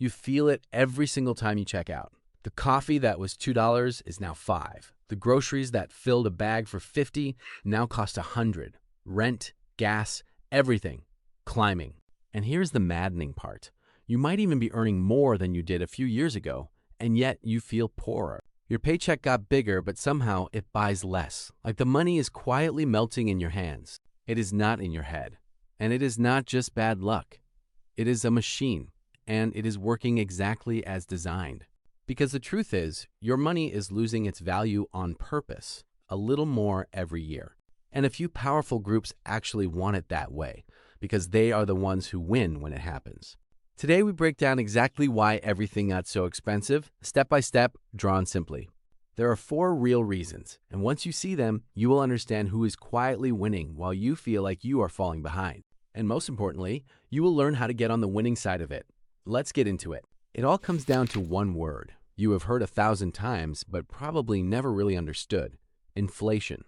You feel it every single time you check out. The coffee that was $2 is now $5. The groceries that filled a bag for $50 now cost $100. Rent, gas, everything climbing. And here's the maddening part. You might even be earning more than you did a few years ago, and yet you feel poorer. Your paycheck got bigger, but somehow it buys less. Like the money is quietly melting in your hands. It is not in your head. And it is not just bad luck. It is a machine, and it is working exactly as designed. Because the truth is, your money is losing its value on purpose, a little more every year. And a few powerful groups actually want it that way, because they are the ones who win when it happens. Today, we break down exactly why everything got so expensive, step by step, drawn simply. There are 4 real reasons, and once you see them, you will understand who is quietly winning while you feel like you are falling behind. And most importantly, you will learn how to get on the winning side of it. Let's get into it. It all comes down to one word you have heard 1,000 times, but probably never really understood: inflation.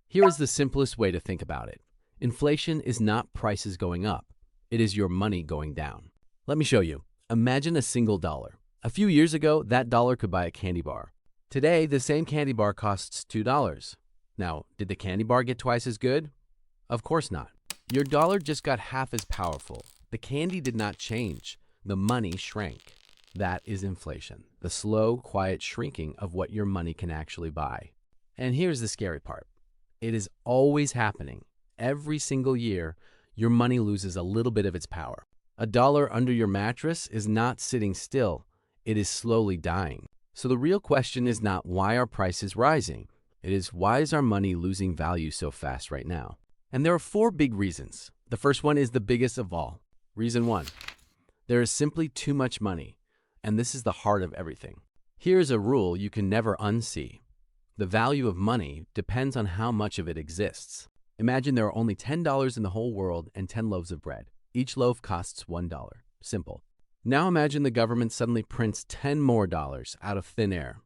Here is the simplest way to think about it. Inflation is not prices going up. It is your money going down. Let me show you. Imagine a single dollar. A few years ago, that dollar could buy a candy bar. Today, the same candy bar costs $2. Now, did the candy bar get twice as good? Of course not. Your dollar just got half as powerful. The candy did not change. The money shrank. That is inflation, the slow, quiet shrinking of what your money can actually buy. And here's the scary part. It is always happening. Every single year, your money loses a little bit of its power. A dollar under your mattress is not sitting still. It is slowly dying. So the real question is not why are prices rising? It is why is our money losing value so fast right now? And there are 4 big reasons. The first one is the biggest of all. Reason 1, there is simply too much money. And this is the heart of everything. Here's a rule you can never unsee. The value of money depends on how much of it exists. Imagine there are only $10 in the whole world and 10 loaves of bread. Each loaf costs $1. Simple. Now imagine the government suddenly prints 10 more dollars out of thin air.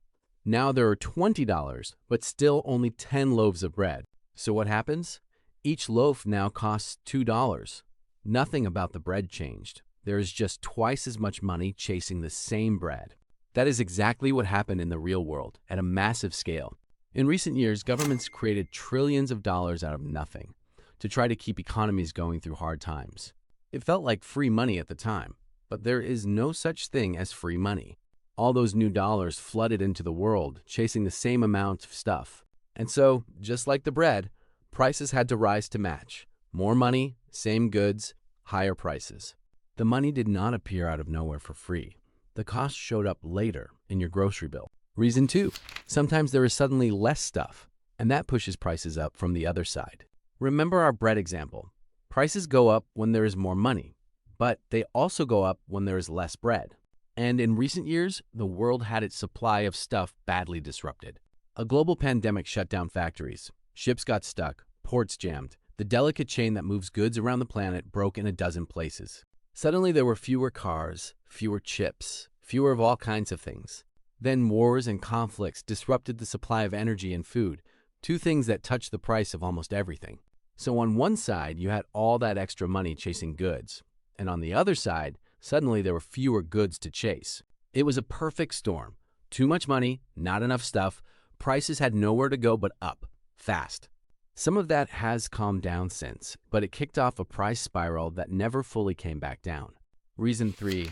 Now there are $20, but still only 10 loaves of bread. So what happens? Each loaf now costs $2. Nothing about the bread changed. There is just twice as much money chasing the same bread. That is exactly what happened in the real world, at a massive scale. In recent years, governments created trillions of dollars out of nothing to try to keep economies going through hard times. It felt like free money at the time, but there is no such thing as free money. All those new dollars flooded into the world, chasing the same amount of stuff. And so, just like the bread, prices had to rise to match. More money, same goods, higher prices. The money did not appear out of nowhere for free. The cost showed up later in your grocery bill. Reason 2, sometimes there is suddenly less stuff, and that pushes prices up from the other side. Remember our bread example. Prices go up when there is more money, but they also go up when there is less bread. And in recent years, the world had its supply of stuff badly disrupted. A global pandemic shut down factories. Ships got stuck, ports jammed. The delicate chain that moves goods around the planet broke in a dozen places. Suddenly there were fewer cars, fewer chips, fewer of all kinds of things. Then wars and conflicts disrupted the supply of energy and food, 2 things that touched the price of almost everything. So on one side, you had all that extra money chasing goods. And on the other side, suddenly there were fewer goods to chase. It was a perfect storm. Too much money, not enough stuff. Prices had nowhere to go but up, fast. Some of that has calmed down since, but it kicked off a price spiral that never fully came back down. Reason 3,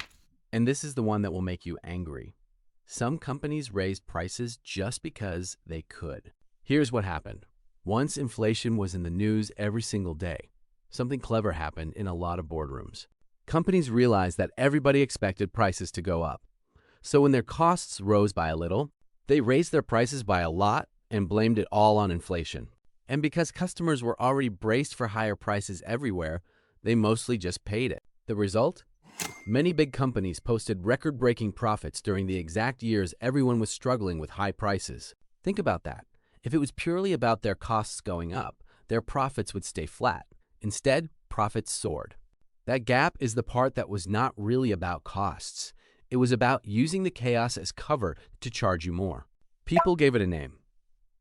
and this is the one that will make you angry. Some companies raised prices just because they could. Here's what happened. Once inflation was in the news every single day, something clever happened in a lot of boardrooms. Companies realized that everybody expected prices to go up. So when their costs rose by a little, they raised their prices by a lot and blamed it all on inflation. And because customers were already braced for higher prices everywhere, they mostly just paid it. The result? Many big companies posted record-breaking profits during the exact years everyone was struggling with high prices. Think about that. If it was purely about their costs going up, their profits would stay flat. Instead, profits soared. That gap is the part that was not really about costs. It was about using the chaos as cover to charge you more. People gave it a name.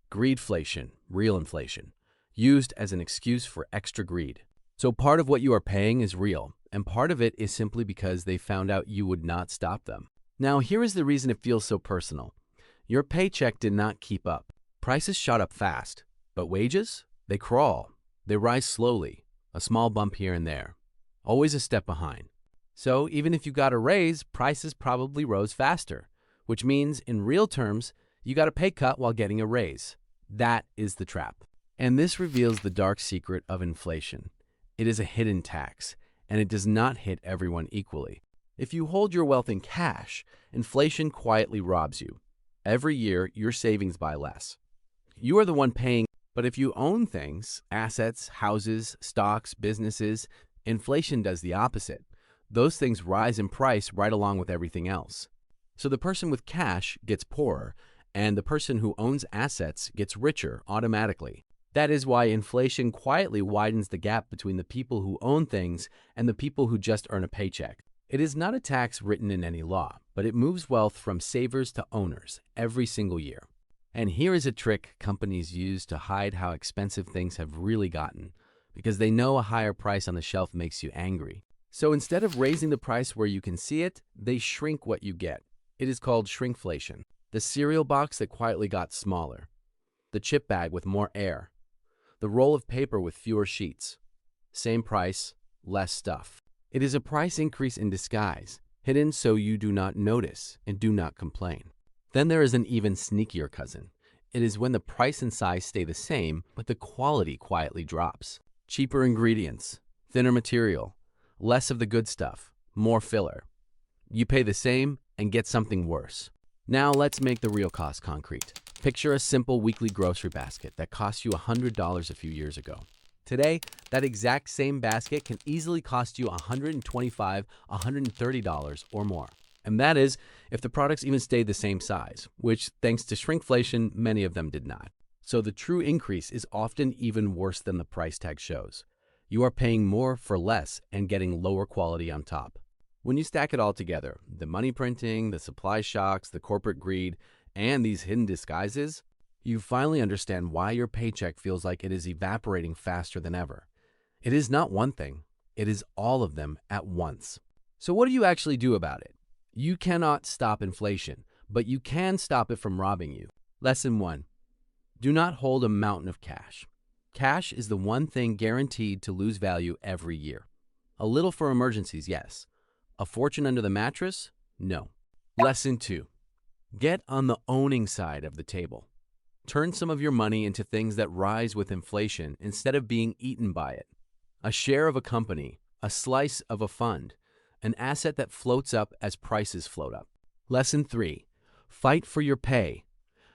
Greedflation, real inflation, used as an excuse for extra greed. So part of what you are paying is real, and part of it is simply because they found out you would not stop them. Now, here is the reason it feels so personal. Your paycheck did not keep up. Prices shot up fast, but wages? They crawl. They rise slowly, a small bump here and there, always a step behind. So even if you got a raise, prices probably rose faster, which means in real terms, you got a pay cut while getting a raise. That is the trap. And this reveals the dark secret of inflation. It is a hidden tax, and it does not hit everyone equally. If you hold your wealth in cash, inflation quietly robs you. Every year, your savings buy less. You are the one paying, but if you own things, assets, houses, stocks, businesses, inflation does the opposite. Those things rise in price right along with everything else. So the person with cash gets poorer, and the person who owns assets gets richer automatically. That is why inflation quietly widens the gap between the people who own things and the people who just earn a paycheck. It is not a tax written in any law, but it moves wealth from savers to owners every single year. And here is a trick companies use to hide how expensive things have really gotten, because they know a higher price on the shelf makes you angry. So instead of raising the price where you can see it, they shrink what you get. It is called shrinkflation. The cereal box that quietly got smaller, the chip bag with more air, the roll of paper with fewer sheets. Same price, less stuff. It is a price increase in disguise, hidden so you do not notice and do not complain. Then there is an even sneakier cousin. It is when the price and size stay the same, but the quality quietly drops. Cheaper ingredients, thinner material, less of the good stuff, more filler. You pay the same and get something worse. Now let's make the real cost concrete. Picture a simple weekly grocery basket that cost you $100 a few years ago. Today, that exact same basket can easily cost you $125, $130 or more. And that is if the products even stayed the same size, which thanks to shrinkflation, many of them did not. So the true increase is often even worse than the price tag shows. You are paying more for less and getting lower quality on top. When you stack it all together, the money printing, the supply shocks, the corporate greed, and these hidden disguises, you finally understand why your paycheck feels like it is evaporating faster than ever. It is not one thing, it is all of them at once. So what do you actually do about it? You cannot stop inflation, but you can stop it from robbing you. Lesson 1. Do not hold a mountain of cash. Cash is the one thing guaranteed to lose value every year. A little for emergencies, yes. A fortune under the mattress? No. Lesson 2. Get on the owning side of the table. Turn some of your money into things that rise with inflation instead of being eaten by it. A share of a company, a slice of a fund, an asset that floats up as prices float up. Lesson 3. Fight for your pay.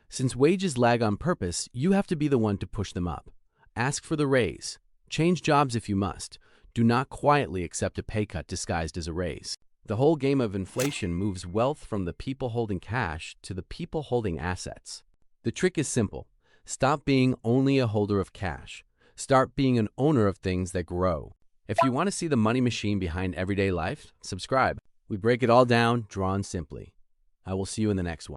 Since wages lag on purpose, you have to be the one to push them up. Ask for the raise. Change jobs if you must. Do not quietly accept a pay cut disguised as a raise. The whole game of inflation moves wealth from the people holding cash to the people holding assets. The trick is simple. Stop being only a holder of cash. Start being an owner of things that grow. If you want to see the money machine behind everyday life, subscribe. We break it all down, drawn simply. I will see you in the next one.